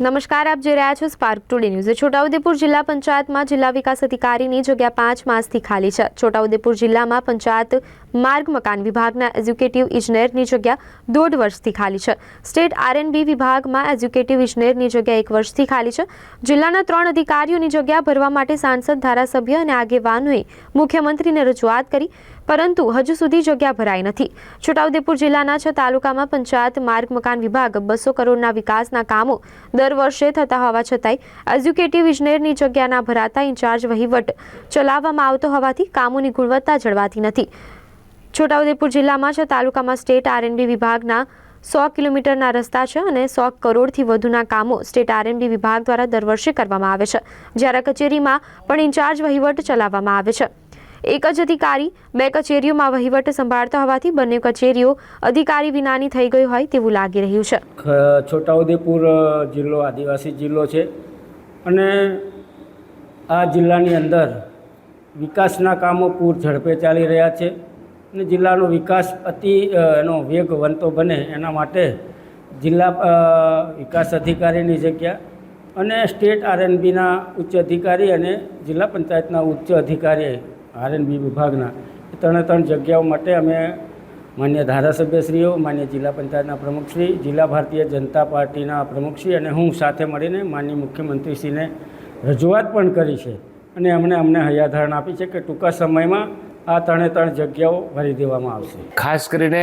નમસ્કાર, આપ જોઈ રહ્યા છો સ્પાર્ક ટુડે ન્યૂઝ। છોટાઉદેપુર જિલ્લા પંચાયતમાં જિલ્લા વિકાસ અધિકારીની જગ્યા 5 માસથી ખાલી છે। છોટાઉદેપુર જિલ્લામાં પંચાયત માર્ગ મકાન વિભાગના એક્ઝિક્યુટિવ ઇજનેરની જગ્યા 1.5 વર્ષથી ખાલી છે। સ્ટેટ R&B વિભાગમાં એક્ઝિક્યુટિવ ઇજનેરની જગ્યા 1 વર્ષથી ખાલી છે। જિલ્લાના 3 અધિકારીઓની જગ્યા ભરવા માટે સાંસદ, ધારાસભ્ય અને આગેવાનોએ મુખ્યમંત્રીને રજૂઆત કરી, પરંતુ હજુ સુધી જગ્યા ભરાઈ નથી। છોટાઉદેપુર જિલ્લાના 6 તાલુકામાં પંચાયત માર્ગ મકાન વિભાગ 200 કરોડના વિકાસના કામો દર વર્ષે થતા હોવા છતાંય એક્ઝિક્યુટિવ ઇજનેરની જગ્યા ના ભરાતા ઇન્ચાર્જ વહીવટ ચલાવવામાં આવતો હોવાથી કામોની ગુણવત્તા જળવાતી નથી। છોટાઉદેપુર જિલ્લામાં 6 તાલુકામાં સ્ટેટ R&B વિભાગના 100 કિલોમીટરના રસ્તા છે અને 100 કરોડથી વધુના કામો સ્ટેટ R&B વિભાગ દ્વારા દર વર્ષે કરવામાં આવે છે, જ્યારે કચેરીમાં પણ ઇન્ચાર્જ વહીવટ ચલાવવામાં આવે છે। એક જ અધિકારી 2 કચેરીઓમાં વહીવટ સંભાળતા હોવાથી બંને કચેરીઓ અધિકારી વિનાની થઈ ગઈ હોય તેવું લાગી રહ્યું છે। છોટાઉદેપુર જિલ્લો આદિવાસી જિલ્લો છે અને આ જિલ્લાની અંદર વિકાસના કામો પૂર ઝડપે ચાલી રહ્યા છે અને જિલ્લાનો વિકાસ એનો વેગ બનતો બને એના માટે જિલ્લા વિકાસ અધિકારીની જગ્યા અને સ્ટેટ R&Bના ઉચ્ચ અધિકારી અને જિલ્લા પંચાયતના ઉચ્ચ અધિકારી R&B વિભાગના ત્રણે જગ્યાઓ માટે અમે માન્ય ધારાસભ્યશ્રીઓ, માન્ય જિલ્લા પંચાયતના પ્રમુખશ્રી, જિલ્લા ભારતીય જનતા પાર્ટીના પ્રમુખશ્રી અને હું સાથે મળીને માનનીય મુખ્યમંત્રીશ્રીને રજૂઆત પણ કરી છે અને અમને હૈયાધારણ આપી છે કે ટૂંકા સમયમાં આ ત્રણે જગ્યાઓ ભરી દેવામાં આવશે। ખાસ કરીને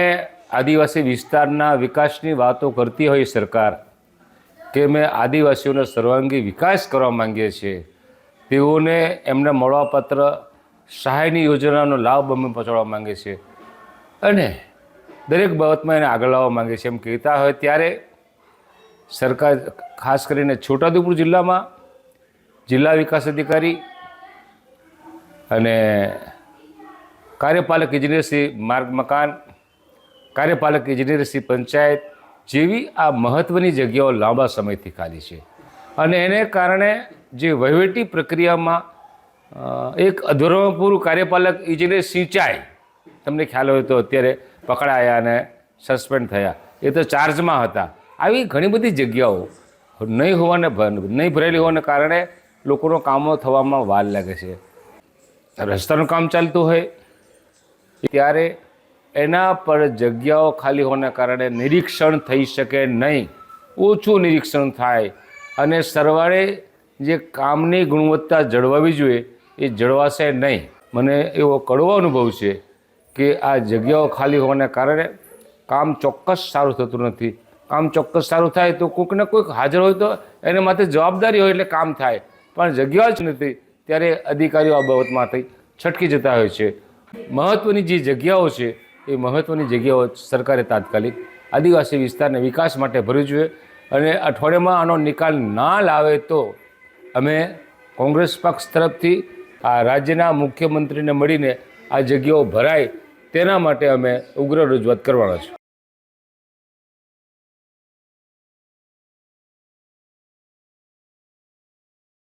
આદિવાસી વિસ્તારના વિકાસની વાતો કરતી હોય સરકાર કે અમે આદિવાસીઓનો સર્વાંગી વિકાસ કરવા માંગીએ છીએ, તેઓને એમને મળવાપત્ર સહાયની યોજનાનો લાભ અમે પહોંચાડવા માંગીએ છીએ અને દરેક બાબતમાં એને આગળ લાવવા માંગે છે એમ કહેતા હોય ત્યારે સરકાર ખાસ કરીને છોટાઉદેપુર જિલ્લામાં જિલ્લા વિકાસ અધિકારી અને કાર્યપાલક ઇજનેરશ્રી માર્ગ મકાન, કાર્યપાલક ઇજનેરશ્રી પંચાયત જેવી આ મહત્ત્વની જગ્યાઓ લાંબા સમયથી ખાલી છે અને એને કારણે જે વહીવટી પ્રક્રિયામાં એક અધૂરાપૂરું કાર્યપાલક ઇજનેર સિંચાઈ, તમને ખ્યાલ હોય તો અત્યારે પકડાયા અને સસ્પેન્ડ થયા, એ તો ચાર્જમાં હતા। આવી ઘણી બધી જગ્યાઓ નહીં ભરેલી હોવાને કારણે લોકોનો કામો થવામાં વાર લાગે છે। રસ્તાનું કામ ચાલતું હોય ત્યારે એના પર જગ્યાઓ ખાલી હોવાને કારણે નિરીક્ષણ થઈ શકે નહીં, ઓછું નિરીક્ષણ થાય અને સરવાળે જે કામની ગુણવત્તા જળવાવી જોઈએ એ જળવાશે નહીં। મને એવો કડવો અનુભવ છે કે આ જગ્યાઓ ખાલી હોવાને કારણે કામ ચોક્કસ સારું થતું નથી। કામ ચોક્કસ સારું થાય તો કોઈકને કોઈક હાજર હોય તો એને માથે જવાબદારી હોય એટલે કામ થાય, પણ જગ્યાઓ જ નથી ત્યારે અધિકારીઓ આ બાબતમાંથી છટકી જતા હોય છે। મહત્ત્વની જે જગ્યાઓ છે એ મહત્ત્વની જગ્યાઓ સરકારે તાત્કાલિક આદિવાસી વિસ્તારને વિકાસ માટે ભરવી જોઈએ અને અઠવાડિયામાં આનો નિકાલ ના લાવે તો અમે કોંગ્રેસ પક્ષ તરફથી આ રાજ્યના મુખ્યમંત્રીને મળીને આ જગ્યાઓ ભરાય તેના માટે અમે ઉગ્ર રજૂઆત કરવાના છે।